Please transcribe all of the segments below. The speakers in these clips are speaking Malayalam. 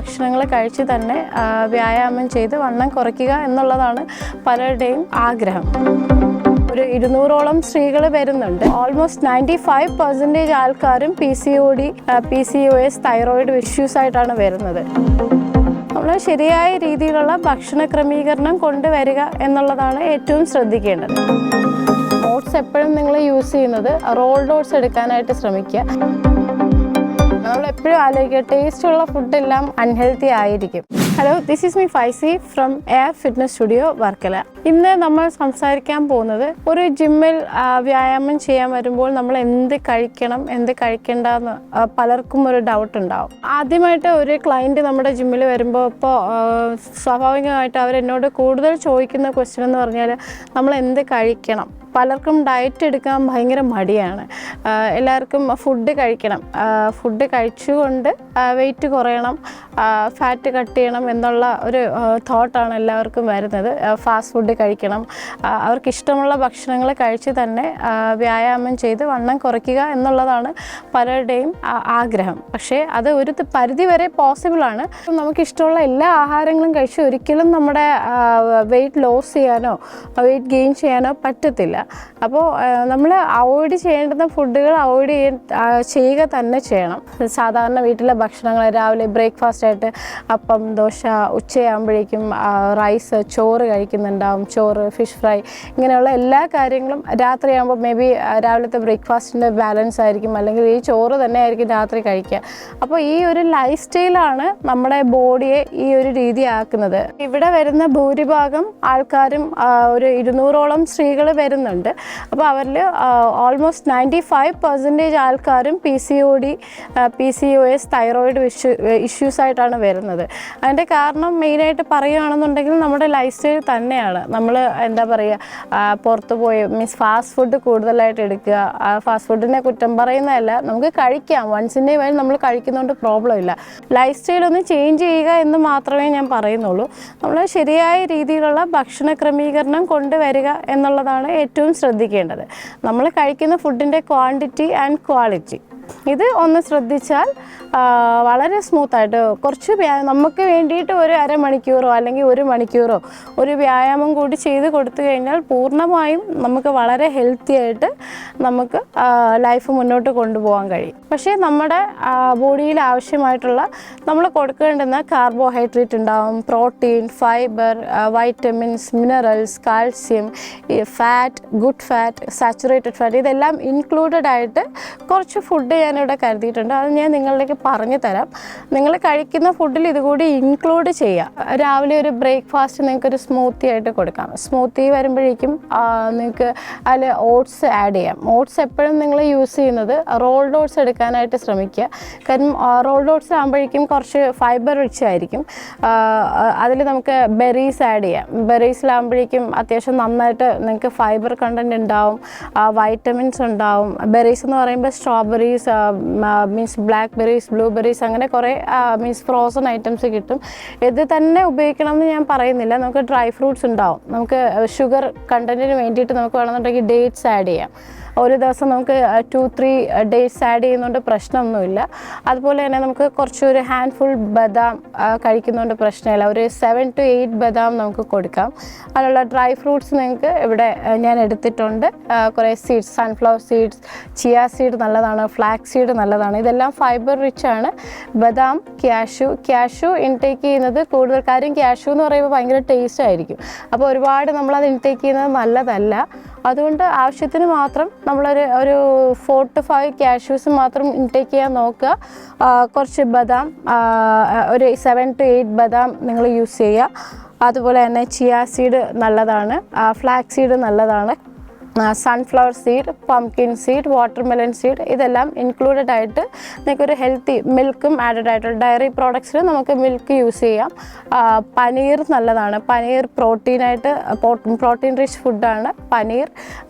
ഭക്ഷണങ്ങൾ കഴിച്ച് തന്നെ വ്യായാമം ചെയ്ത് വണ്ണം കുറയ്ക്കുക എന്നുള്ളതാണ് പലരുടെയും ആഗ്രഹം. ഒരു 200ഓളം സ്ത്രീകൾ വരുന്നുണ്ട്. ഓൾമോസ്റ്റ് 95% ആൾക്കാരും PCOD, PCOS, തൈറോയിഡ് ഇഷ്യൂസ് ആയിട്ടാണ് വരുന്നത്. നമ്മൾ ശരിയായ രീതിയിലുള്ള ഭക്ഷണ ക്രമീകരണം കൊണ്ടുവരിക എന്നുള്ളതാണ് ഏറ്റവും ശ്രദ്ധിക്കേണ്ടത്. ഓട്സ് എപ്പോഴും നിങ്ങൾ യൂസ് ചെയ്യുന്നത് റോൾഡ് ഓട്സ് എടുക്കാനായിട്ട് ശ്രമിക്കുക. നമ്മൾ എപ്പോഴും ആലോചിക്കുക, ടേസ്റ്റുള്ള ഫുഡെല്ലാം അൺഹെൽത്തി ആയിരിക്കും. Hello, this is me Faizy from Air Fitness Studio Varkala. ഇന്ന് നമ്മൾ സംസാരിക്കാൻ പോകുന്നത് ഒരു ജിമ്മിൽ വ്യായാമം ചെയ്യാൻ വരുമ്പോൾ നമ്മൾ എന്ത് കഴിക്കണം, എന്ത് കഴിക്കേണ്ടെന്ന് പലർക്കും ഒരു ഡൗട്ട് ഉണ്ടാവും. ആദ്യമായിട്ട് ഒരു ക്ലയൻറ്റ് നമ്മുടെ ജിമ്മിൽ വരുമ്പോൾ സ്വാഭാവികമായിട്ട് അവരെന്നോട് കൂടുതൽ ചോദിക്കുന്ന ക്വസ്റ്റ്യൻ എന്ന് പറഞ്ഞാൽ നമ്മൾ എന്ത് കഴിക്കണം. പലർക്കും ഡയറ്റ് എടുക്കാൻ ഭയങ്കര മടിയാണ്. എല്ലാവർക്കും ഫുഡ് കഴിക്കണം, ഫുഡ് കഴിച്ചുകൊണ്ട് വെയിറ്റ് കുറയണം, ഫാറ്റ് കട്ട് ചെയ്യണം എന്നുള്ള ഒരു തോട്ടാണ് എല്ലാവർക്കും വരുന്നത്. ഫാസ്റ്റ് ഫുഡ് കഴിക്കണം, അവർക്കിഷ്ടമുള്ള ഭക്ഷണങ്ങൾ കഴിച്ച് തന്നെ വ്യായാമം ചെയ്ത് വണ്ണം കുറയ്ക്കുക എന്നുള്ളതാണ് പലരുടെയും ആഗ്രഹം. പക്ഷേ അത് ഒരു പരിധി വരെ പോസിബിളാണ്. നമുക്കിഷ്ടമുള്ള എല്ലാ ആഹാരങ്ങളും കഴിച്ച് ഒരിക്കലും നമ്മുടെ വെയിറ്റ് ലോസ് ചെയ്യാനോ വെയിറ്റ് ഗെയിൻ ചെയ്യാനോ പറ്റത്തില്ല. അപ്പോൾ നമ്മൾ അവോയ്ഡ് ചെയ്യേണ്ടുന്ന ഫുഡുകൾ അവോയ്ഡ് ചെയ്യുക തന്നെ ചെയ്യണം. സാധാരണ വീട്ടിലെ ഭക്ഷണങ്ങൾ രാവിലെ ബ്രേക്ക്ഫാസ്റ്റ് ആയിട്ട് അപ്പം, ദോശ, ഉച്ചയാകുമ്പോഴേക്കും റൈസ്, ചോറ് കഴിക്കുന്നുണ്ടാവും, ചോറ്, ഫിഷ് ഫ്രൈ, ഇങ്ങനെയുള്ള എല്ലാ കാര്യങ്ങളും രാത്രിയാകുമ്പോൾ മേ ബി രാവിലത്തെ ബ്രേക്ക്ഫാസ്റ്റിൻ്റെ ബാലൻസ് ആയിരിക്കും, അല്ലെങ്കിൽ ഈ ചോറ് തന്നെ ആയിരിക്കും രാത്രി കഴിക്കുക. അപ്പോൾ ഈ ഒരു ലൈഫ് സ്റ്റൈലാണ് നമ്മുടെ ബോഡിയെ ഈ ഒരു രീതി ആക്കുന്നത്. ഇവിടെ വരുന്ന ഭൂരിഭാഗം ആൾക്കാരും ഒരു 200ഓളം സ്ത്രീകൾ വരുന്നുണ്ട്. അപ്പോൾ അവരിൽ ഓൾമോസ്റ്റ് 95% ആൾക്കാരും PCOD, PCOS, തൈറോയിഡ് ഇഷ്യൂസ് ആയിട്ടാണ് വരുന്നത്. അതിൻ്റെ കാരണം മെയിനായിട്ട് പറയുകയാണെന്നുണ്ടെങ്കിൽ നമ്മുടെ ലൈഫ് സ്റ്റൈൽ തന്നെയാണ്. നമ്മൾ എന്താ പറയുക, പുറത്ത് പോയി ഫാസ്റ്റ് ഫുഡ് കൂടുതലായിട്ട് എടുക്കുക. ഫാസ്റ്റ് ഫുഡിനെ കുറ്റം പറയുന്നതല്ല, നമുക്ക് കഴിക്കാം, വൺസിൻ്റെ വരെ നമ്മൾ കഴിക്കുന്നതുകൊണ്ട് പ്രോബ്ലം ഇല്ല. ലൈഫ് സ്റ്റൈൽ ഒന്ന് ചേഞ്ച് ചെയ്യുക എന്ന് മാത്രമേ ഞാൻ പറയുന്നുള്ളൂ. നമ്മൾ ശരിയായ രീതിയിലുള്ള ഭക്ഷണ ക്രമീകരണം കൊണ്ടുവരിക എന്നുള്ളതാണ് ഏറ്റവും ശ്രദ്ധിക്കേണ്ടത്. നമ്മൾ കഴിക്കുന്ന ഫുഡിൻ്റെ ക്വാണ്ടിറ്റി ആൻഡ് ക്വാളിറ്റി ഇത് ഒന്ന് ശ്രദ്ധിച്ചാൽ വളരെ സ്മൂത്തായിട്ട് കുറച്ച് നമുക്ക് വേണ്ടിയിട്ട് ഒരു അരമണിക്കൂറോ അല്ലെങ്കിൽ 1 മണിക്കൂറോ ഒരു വ്യായാമം കൂടി ചെയ്ത് കൊടുത്തു കഴിഞ്ഞാൽ പൂർണ്ണമായും നമുക്ക് വളരെ ഹെൽത്തി ആയിട്ട് നമുക്ക് ലൈഫ് മുന്നോട്ട് കൊണ്ടുപോകാൻ കഴിയും. പക്ഷേ നമ്മുടെ ബോഡിയിൽ ആവശ്യമായിട്ടുള്ള നമ്മൾ കൊടുക്കേണ്ടുന്ന കാർബോഹൈഡ്രേറ്റ് ഉണ്ടാവും, protein, fibre, vitamins, minerals, calcium, fat, good fat, saturated fat, ഇതെല്ലാം ഇൻക്ലൂഡഡ് ആയിട്ട് കുറച്ച് ഫുഡ് ഞാനിവിടെ കരുതിയിട്ടുണ്ട്. അത് ഞാൻ നിങ്ങളിലേക്ക് പറഞ്ഞു തരാം. നിങ്ങൾ കഴിക്കുന്ന ഫുഡിൽ ഇതുകൂടി ഇൻക്ലൂഡ് ചെയ്യുക. രാവിലെ ഒരു ബ്രേക്ക്ഫാസ്റ്റ് നിങ്ങൾക്കൊരു സ്മൂത്തി ആയിട്ട് കൊടുക്കാം. സ്മൂത്തി വരുമ്പോഴേക്കും നിങ്ങൾക്ക് അതിൽ ഓട്സ് ആഡ് ചെയ്യാം. ഓട്സ് എപ്പോഴും നിങ്ങൾ യൂസ് ചെയ്യുന്നത് റോൾഡ് ഓട്സ് എടുക്കാനായിട്ട് ശ്രമിക്കുക. കാരണം റോൾഡ് ഓട്സ് ആകുമ്പോഴേക്കും കുറച്ച് ഫൈബർ റിച്ച് ആയിരിക്കും. അതിൽ നമുക്ക് ബെറീസ് ആഡ് ചെയ്യാം. ബെറീസിലാകുമ്പോഴേക്കും അത്യാവശ്യം നന്നായിട്ട് നിങ്ങൾക്ക് ഫൈബർ കണ്ടൻറ്റ് ഉണ്ടാവും, വൈറ്റമിൻസ് ഉണ്ടാവും. ബെറീസ് എന്ന് പറയുമ്പോൾ strawberries, means black berries, blueberries, അങ്ങനെ കുറേ മീൻസ് ഫ്രോസൺ ഐറ്റംസ് കിട്ടും. ഇത് തന്നെ ഉപയോഗിക്കണം എന്ന് ഞാൻ പറയുന്നില്ല. നമുക്ക് ഡ്രൈ ഫ്രൂട്ട്സ് ഉണ്ടാവും. നമുക്ക് ഷുഗർ കണ്ടൻറ്റിന് വേണ്ടിയിട്ട് നമുക്ക് വേണമെന്നുണ്ടെങ്കിൽ ഡേറ്റ്സ് ആഡ് ചെയ്യാം. ഒരു ദിവസം നമുക്ക് 2-3 ഡേറ്റ്സ് ആഡ് ചെയ്യുന്നതുകൊണ്ട് പ്രശ്നമൊന്നുമില്ല. അതുപോലെ തന്നെ നമുക്ക് കുറച്ചൊരു ഹാൻഡ്ഫുൾ ബദാം കഴിക്കുന്നതുകൊണ്ട് പ്രശ്നമില്ല. ഒരു 7 to 8 ബദാം നമുക്ക് കൊടുക്കാം. അതിനുള്ള ഡ്രൈ ഫ്രൂട്ട്സ് നിങ്ങൾക്ക് ഇവിടെ ഞാൻ എടുത്തിട്ടുണ്ട്. കുറേ seeds, sunflower seeds, chia seed നല്ലതാണ്, ഫ്ലാക്സ് സീഡ് നല്ലതാണ്. ഇതെല്ലാം ഫൈബർ റിച്ച് ആണ്. ബദാം, ക്യാഷു ഇൻടേക്ക് ചെയ്യുന്നത് കൂടുതൽ, കാര്യം ക്യാഷു എന്ന് പറയുമ്പോൾ ഭയങ്കര ടേസ്റ്റ് ആയിരിക്കും. അപ്പോൾ ഒരുപാട് നമ്മളത് ഇൻടേക്ക് ചെയ്യുന്നത് നല്ലതല്ല. അതുകൊണ്ട് ആവശ്യത്തിന് മാത്രം നമ്മളൊരു 4 to 5 ക്യാഷ്യൂസ് മാത്രം ഇൻടേക്ക് ചെയ്യാൻ നോക്കുക. കുറച്ച് ബദാം, ഒരു 7 to 8 ബദാം നിങ്ങൾ യൂസ് ചെയ്യുക. അതുപോലെ തന്നെ ചിയ സീഡ് നല്ലതാണ്, ഫ്ലാക്സ് സീഡ് നല്ലതാണ്, sunflower seed, pumpkin seed, watermelon seed, ഇതെല്ലാം ഇൻക്ലൂഡഡ് ആയിട്ട് നിങ്ങൾക്കൊരു ഹെൽത്തി മിൽക്കും ആഡഡ് ആയിട്ടുള്ള ഡയറി പ്രോഡക്ട്സിൽ നമുക്ക് മിൽക്ക് യൂസ് ചെയ്യാം. പനീർ നല്ലതാണ്. പനീർ പ്രോട്ടീനായിട്ട്, പ്രോട്ടീൻ റിച്ച് ഫുഡാണ് പനീർ.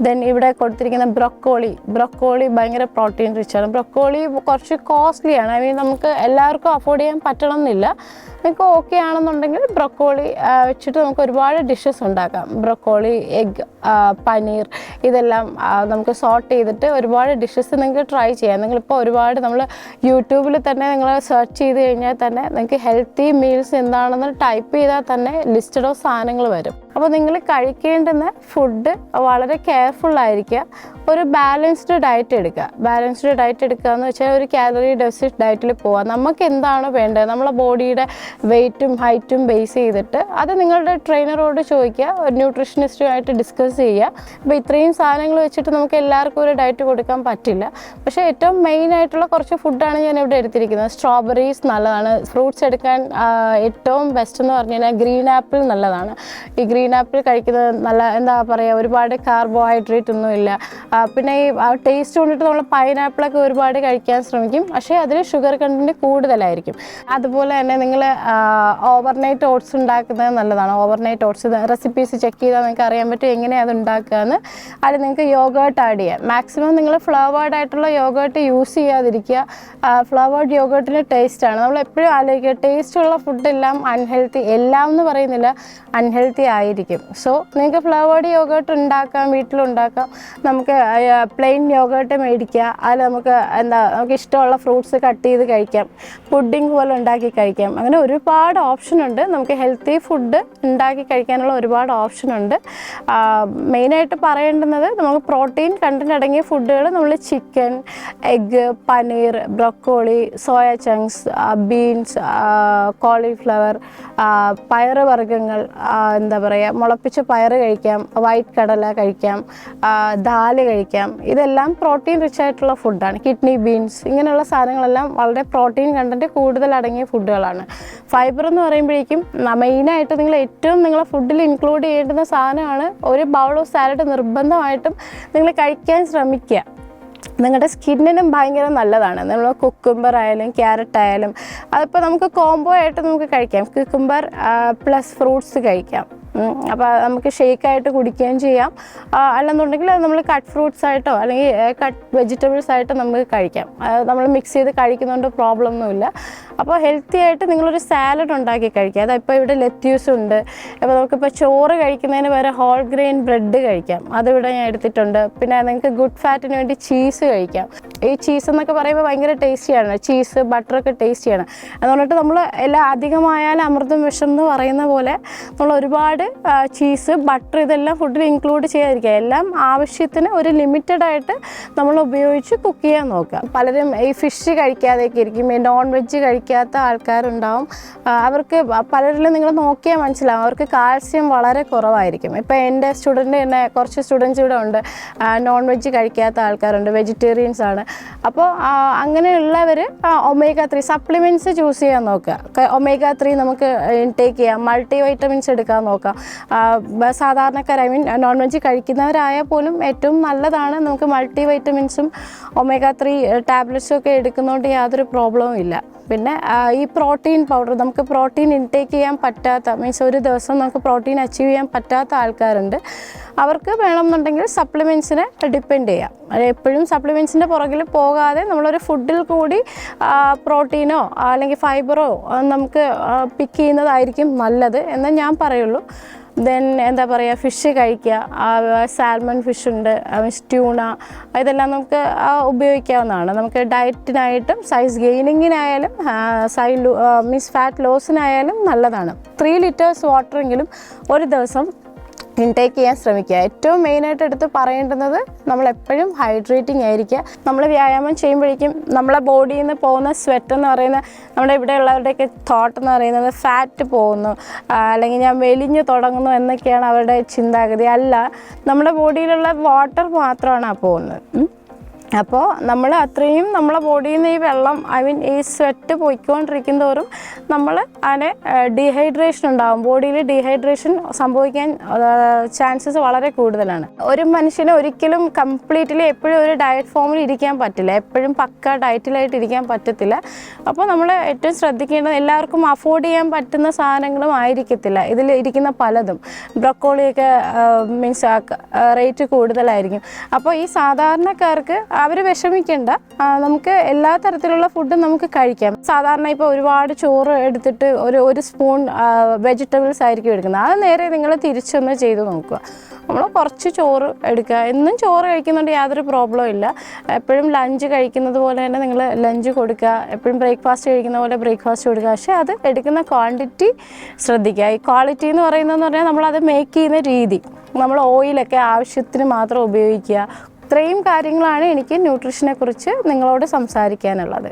ദെൻ ഇവിടെ കൊടുത്തിരിക്കുന്ന ബ്രൊക്കോളി ഭയങ്കര പ്രോട്ടീൻ റിച്ചാണ്. ബ്രൊക്കോളി കുറച്ച് കോസ്റ്റ്ലിയാണ്. ഐ മീൻ നമുക്ക് എല്ലാവർക്കും അഫോർഡ് ചെയ്യാൻ പറ്റണം എന്നില്ല. നിങ്ങൾക്ക് ഓക്കെ ആണെന്നുണ്ടെങ്കിൽ ബ്രൊക്കോളി വെച്ചിട്ട് നമുക്ക് ഒരുപാട് ഡിഷസ് ഉണ്ടാക്കാം. ബ്രൊക്കോളി, എഗ്, പനീർ ഇതെല്ലാം നമുക്ക് സോർട്ട് ചെയ്തിട്ട് ഒരുപാട് ഡിഷസ് നിങ്ങൾക്ക് ട്രൈ ചെയ്യാം. നിങ്ങളിപ്പോൾ ഒരുപാട് നമ്മൾ യൂട്യൂബിൽ തന്നെ നിങ്ങൾ സെർച്ച് ചെയ്ത് കഴിഞ്ഞാൽ തന്നെ നിങ്ങൾക്ക് ഹെൽത്തി മീൽസ് എന്താണെന്ന് ടൈപ്പ് ചെയ്താൽ തന്നെ ലിസ്റ്റഡ് ഓഫ് സാധനങ്ങൾ വരും. അപ്പോൾ നിങ്ങൾ കഴിക്കേണ്ടുന്ന ഫുഡ് വളരെ കെയർഫുള്ളായിരിക്കുക. ഒരു ബാലൻസ്ഡ് ഡയറ്റ് എടുക്കുക. ബാലൻസ്ഡ് ഡയറ്റ് എടുക്കുക എന്ന് വെച്ചാൽ ഒരു കാലറി ഡെഫിസിറ്റ് ഡയറ്റിൽ പോവുക. നമുക്ക് എന്താണ് വേണ്ടത്, നമ്മളെ ബോഡിയുടെ വെയ്റ്റും ഹൈറ്റും ബേസ് ചെയ്തിട്ട് അത് നിങ്ങളുടെ ട്രെയിനറോട് ചോദിക്കുക, ഒരു ന്യൂട്രീഷനിസ്റ്റുമായിട്ട് ഡിസ്കസ് ചെയ്യുക. അപ്പോൾ ഇത്രയും സാധനങ്ങൾ വെച്ചിട്ട് നമുക്ക് എല്ലാവർക്കും ഒരു ഡയറ്റ് കൊടുക്കാൻ പറ്റില്ല. പക്ഷേ ഏറ്റവും മെയിൻ ആയിട്ടുള്ള കുറച്ച് ഫുഡാണ് ഞാൻ ഇവിടെ എടുത്തിരിക്കുന്നത്. സ്ട്രോബെറീസ് നല്ലതാണ്. ഫ്രൂട്ട്സ് എടുക്കാൻ ഏറ്റവും ബെസ്റ്റ് എന്ന് പറഞ്ഞു കഴിഞ്ഞാൽ ഗ്രീൻ ആപ്പിൾ നല്ലതാണ്. ഈ ഗ്രീൻ ആപ്പിൾ കഴിക്കുന്നത് നല്ല എന്താ പറയുക, ഒരുപാട് കാർബോഹൈഡ്രേറ്റ് ഒന്നുമില്ല. പിന്നെ ഈ ടേസ്റ്റ് കൊണ്ടിട്ട് നമ്മൾ പൈനാപ്പിളൊക്കെ ഒരുപാട് കഴിക്കാൻ ശ്രമിക്കും, പക്ഷേ അതിൽ ഷുഗർ കണ്ടൻറ്റ് കൂടുതലായിരിക്കും. അതുപോലെ തന്നെ നിങ്ങൾ ഓവർനൈറ്റ് ഓട്സ് ഉണ്ടാക്കുന്നത് നല്ലതാണ്. ഓവർനൈറ്റ് ഓട്സ് റെസിപ്പീസ് ചെക്ക് ചെയ്താൽ നിങ്ങൾക്ക് അറിയാൻ പറ്റും എങ്ങനെയാണ് അത് ഉണ്ടാക്കുകയെന്ന്. അതിൽ നിങ്ങൾക്ക് യോഗേർട്ട് ആഡ് ചെയ്യാം. മാക്സിമം നിങ്ങൾ ഫ്ലേവേർഡ് ആയിട്ടുള്ള യോഗേർട്ട് യൂസ് ചെയ്യാതിരിക്കുക. ഫ്ലേവേർഡ് യോഗേർട്ടിന് ടേസ്റ്റാണ്. നമ്മൾ എപ്പോഴും ആലോചിക്കുക, ടേസ്റ്റുള്ള ഫുഡെല്ലാം അൺഹെൽത്തി, എല്ലാം എന്ന് പറയുന്നില്ല, അൺഹെൽത്തി ആയിരിക്കും. സോ നിങ്ങൾക്ക് ഫ്ലേവേർഡ് യോഗേർട്ട് ഉണ്ടാക്കാം, വീട്ടിലുണ്ടാക്കാം. നമുക്ക് പ്ലെയിൻ യോഗേർട്ട് മേടിക്കുക. അതിൽ നമുക്ക് നമുക്ക് ഇഷ്ടമുള്ള ഫ്രൂട്ട്സ് കട്ട് ചെയ്ത് കഴിക്കാം, പുഡിംഗ് പോലെ ഉണ്ടാക്കി കഴിക്കാം. അങ്ങനെ ഒരുപാട് ഓപ്ഷനുണ്ട്. നമുക്ക് ഹെൽത്തി ഫുഡ് ഉണ്ടാക്കി കഴിക്കാനുള്ള ഒരുപാട് ഓപ്ഷനുണ്ട്. മെയിനായിട്ട് പറയേണ്ടുന്നത് നമുക്ക് പ്രോട്ടീൻ കണ്ടന്റ് അടങ്ങിയ ഫുഡുകൾ നമ്മൾ chicken, egg, paneer, broccoli, soya chunks, beans, cauliflower, പയറ് വർഗ്ഗങ്ങൾ, എന്താ പറയുക, മുളപ്പിച്ച പയറ് കഴിക്കാം, വൈറ്റ് കടല കഴിക്കാം, ദാല് കഴിക്കാം. ഇതെല്ലാം പ്രോട്ടീൻ റിച്ച് ആയിട്ടുള്ള ഫുഡാണ്. കിഡ്നി ബീൻസ് ഇങ്ങനെയുള്ള സാധനങ്ങളെല്ലാം വളരെ പ്രോട്ടീൻ കണ്ടൻറ്റ് കൂടുതൽ അടങ്ങിയ ഫുഡുകളാണ്. ഫൈബർ എന്ന് പറയുമ്പോഴേക്കും മെയിനായിട്ട് നിങ്ങൾ ഏറ്റവും നിങ്ങളെ ഫുഡിൽ ഇൻക്ലൂഡ് ചെയ്യേണ്ടുന്ന സാധനമാണ് ഒരു ബൗൾ ഓഫ് സാലഡ് നിർബന്ധമായിട്ടും നിങ്ങൾ കഴിക്കാൻ ശ്രമിക്കുക. നിങ്ങളുടെ സ്കിന്നിനും ഭയങ്കര നല്ലതാണ്. നമ്മൾ കുക്കുംബർ ആയാലും ക്യാരറ്റ് ആയാലും അതിപ്പോൾ നമുക്ക് കോംബോ ആയിട്ട് നമുക്ക് കഴിക്കാം. കുക്കുംബർ പ്ലസ് ഫ്രൂട്ട്സ് കഴിക്കാം. അപ്പോൾ നമുക്ക് ഷേക്കായിട്ട് കുടിക്കുകയും ചെയ്യാം. അല്ലെന്നുണ്ടെങ്കിൽ അത് നമ്മൾ കട്ട് ഫ്രൂട്ട്സ് ആയിട്ടോ അല്ലെങ്കിൽ കട്ട് വെജിറ്റബിൾസ് ആയിട്ടോ നമുക്ക് കഴിക്കാം. നമ്മൾ മിക്സ് ചെയ്ത് കഴിക്കുന്നതുകൊണ്ട് പ്രോബ്ലം ഒന്നുമില്ല. അപ്പോൾ ഹെൽത്തി ആയിട്ട് നിങ്ങളൊരു സാലഡ് ഉണ്ടാക്കി കഴിക്കുക. അതിപ്പോൾ ഇവിടെ ലെറ്റ്യൂസ് ഉണ്ട്. അപ്പോൾ നമുക്കിപ്പോൾ ചോറ് കഴിക്കുന്നതിന് വരെ ഹോൾ ഗ്രെയിൻ ബ്രെഡ് കഴിക്കാം. അതിവിടെ ഞാൻ എടുത്തിട്ടുണ്ട്. പിന്നെ നിങ്ങൾക്ക് ഗുഡ് ഫാറ്റിന് വേണ്ടി ചീസ് കഴിക്കാം. ഈ ചീസ് എന്നൊക്കെ പറയുമ്പോൾ ഭയങ്കര ടേസ്റ്റിയാണ്. ചീസ് ബട്ടറൊക്കെ ടേസ്റ്റിയാണ്. എന്ന് പറഞ്ഞിട്ട് നമ്മൾ എല്ലാം അധികമായാലും അമൃതം വിഷം എന്ന് പറയുന്ന പോലെ നമ്മൾ ഒരുപാട് ചീസ്, ബട്ടർ ഇതെല്ലാം ഫുഡിൽ ഇൻക്ലൂഡ് ചെയ്യാതിരിക്കുക. എല്ലാം ആവശ്യത്തിന് ഒരു ലിമിറ്റഡ് ആയിട്ട് നമ്മൾ ഉപയോഗിച്ച് കുക്ക് ചെയ്യാൻ നോക്കുക. പലരും ഈ ഫിഷ് കഴിക്കാതെയൊക്കെ ഇരിക്കും. ഈ നോൺ വെജ് കഴിക്കാത്ത ആൾക്കാരുണ്ടാവും. അവർക്ക് പലരിലും നിങ്ങൾ നോക്കിയാൽ മനസ്സിലാവും, അവർക്ക് കാൽസ്യം വളരെ കുറവായിരിക്കും. ഇപ്പോൾ എൻ്റെ സ്റ്റുഡൻറ്റ് തന്നെ കുറച്ച് സ്റ്റുഡൻസ് ഇവിടെ ഉണ്ട്, നോൺ വെജ് കഴിക്കാത്ത ആൾക്കാരുണ്ട്, വെജിറ്റേറിയൻസ് ആണ്. അപ്പോൾ അങ്ങനെയുള്ളവർ ഒമേഗ-3 സപ്ലിമെൻറ്റ്സ് ചൂസ് ചെയ്യാൻ നോക്കുക. ഒമേഗ-3 നമുക്ക് ഇൻടേക്ക് ചെയ്യാം. മൾട്ടി വൈറ്റമിൻസ് എടുക്കാൻ നോക്കാം. സാധാരണക്കാർ, ഐ മീൻ നോൺ വെജ് കഴിക്കുന്നവരായാൽ പോലും ഏറ്റവും നല്ലതാണ്. നമുക്ക് മൾട്ടി വൈറ്റമിൻസും ഒമേഗ-3 ടാബ്ലറ്റ്സും ഒക്കെ എടുക്കുന്നതുകൊണ്ട് യാതൊരു പ്രോബ്ലവും ഇല്ല. പിന്നെ ഈ പ്രോട്ടീൻ പൗഡർ, നമുക്ക് പ്രോട്ടീൻ ഇൻടേക്ക് ചെയ്യാൻ പറ്റാത്ത, മീൻസ് ഒരു ദിവസം നമുക്ക് പ്രോട്ടീൻ അച്ചീവ് ചെയ്യാൻ പറ്റാത്ത ആൾക്കാരുണ്ട്. അവർക്ക് വേണമെന്നുണ്ടെങ്കിൽ സപ്ലിമെൻറ്റ്സിനെ ഡിപ്പെൻഡ് ചെയ്യാം. എപ്പോഴും സപ്ലിമെൻറ്റ്സിൻ്റെ പുറകിൽ പോകാതെ നമ്മളൊരു ഫുഡിൽ കൂടി പ്രോട്ടീനോ അല്ലെങ്കിൽ ഫൈബറോ നമുക്ക് പിക്ക് ചെയ്യുന്നതായിരിക്കും നല്ലത് എന്ന് ഞാൻ പറയുള്ളൂ. ദെൻ എന്താ പറയുക, ഫിഷ് കഴിക്കുക. സാൽമൺ ഫിഷ് ഉണ്ട്, ട്യൂണ, ഇതെല്ലാം നമുക്ക് ഉപയോഗിക്കാവുന്നതാണ്. നമുക്ക് ഡയറ്റിനായിട്ടും സൈസ് ഗെയിനിങ്ങിനായാലും മീൻസ് ഫാറ്റ് ലോസിനായാലും നല്ലതാണ്. 3 ലിറ്റേഴ്സ് വാട്ടറെങ്കിലും ഒരു ദിവസം ഇൻടേക്ക് ചെയ്യാൻ ശ്രമിക്കുക. ഏറ്റവും മെയിനായിട്ട് എടുത്ത് പറയേണ്ടുന്നത് നമ്മളെപ്പോഴും ഹൈഡ്രേറ്റിംഗ് ആയിരിക്കുക. നമ്മൾ വ്യായാമം ചെയ്യുമ്പോഴേക്കും നമ്മളെ ബോഡിയിൽ നിന്ന് പോകുന്ന സ്വെറ്റ് എന്ന് പറയുന്ന, നമ്മുടെ ഇവിടെയുള്ളവരുടെയൊക്കെ തോട്ട് എന്ന് പറയുന്നത് ഫാറ്റ് പോകുന്നു അല്ലെങ്കിൽ ഞാൻ മെലിഞ്ഞു തുടങ്ങുന്നു എന്നൊക്കെയാണ് അവരുടെ ചിന്താഗതി. അല്ല, നമ്മുടെ ബോഡിയിലുള്ള വാട്ടർ മാത്രമാണ് പോകുന്നത്. അപ്പോൾ നമ്മൾ അത്രയും നമ്മളെ ബോഡിയിൽ നിന്ന് ഈ വെള്ളം, ഐ മീൻ ഈ സ്വെറ്റ് പോയിക്കൊണ്ടിരിക്കുന്നതോറും നമ്മൾ അതിനെ ഡീഹൈഡ്രേഷൻ ഉണ്ടാകും. ബോഡിയിൽ ഡീഹൈഡ്രേഷൻ സംഭവിക്കാൻ ചാൻസസ് വളരെ കൂടുതലാണ്. ഒരു മനുഷ്യന് ഒരിക്കലും കംപ്ലീറ്റ്ലി എപ്പോഴും ഒരു ഡയറ്റ് ഫോമിൽ ഇരിക്കാൻ പറ്റില്ല. എപ്പോഴും പക്ക ഡയറ്റിലായിട്ട് ഇരിക്കാൻ പറ്റത്തില്ല. അപ്പോൾ നമ്മൾ ഏറ്റവും ശ്രദ്ധിക്കേണ്ടത്, എല്ലാവർക്കും അഫോർഡ് ചെയ്യാൻ പറ്റുന്ന സാധനങ്ങളും ആയിരിക്കത്തില്ല ഇതിൽ ഇരിക്കുന്ന പലതും. ബ്രൊക്കോളിയൊക്കെ മീൻസ് റേറ്റ് കൂടുതലായിരിക്കും. അപ്പോൾ ഈ സാധാരണക്കാർക്ക് അവർ വിഷമിക്കേണ്ട, നമുക്ക് എല്ലാ തരത്തിലുള്ള ഫുഡും നമുക്ക് കഴിക്കാം. സാധാരണ ഇപ്പോൾ ഒരുപാട് ചോറ് എടുത്തിട്ട് ഒരു സ്പൂൺ വെജിറ്റബിൾസ് ആയിരിക്കും എടുക്കുന്നത്. അത് നേരെ നിങ്ങൾ തിരിച്ചൊന്ന് ചെയ്ത് നോക്കുക. നമ്മൾ കുറച്ച് ചോറ് എടുക്കുക. എന്നും ചോറ് കഴിക്കുന്നുണ്ട്, യാതൊരു പ്രോബ്ലം ഇല്ല. എപ്പോഴും ലഞ്ച് കഴിക്കുന്നത് പോലെ തന്നെ നിങ്ങൾ ലഞ്ച് കൊടുക്കുക. എപ്പോഴും ബ്രേക്ക്ഫാസ്റ്റ് കഴിക്കുന്ന പോലെ ബ്രേക്ക്ഫാസ്റ്റ് കൊടുക്കുക. പക്ഷേ അത് എടുക്കുന്ന ക്വാണ്ടിറ്റി ശ്രദ്ധിക്കുക. ഈ ക്വാളിറ്റി എന്ന് പറയുന്നതെന്ന് പറഞ്ഞാൽ നമ്മളത് മേക്ക് ചെയ്യുന്ന രീതി, നമ്മൾ ഓയിലൊക്കെ ആവശ്യത്തിന് മാത്രം ഉപയോഗിക്കുക. ഇത്രയും കാര്യങ്ങളാണ് എനിക്ക് ന്യൂട്രീഷനെ കുറിച്ച് നിങ്ങളോട് സംസാരിക്കാനുള്ളത്.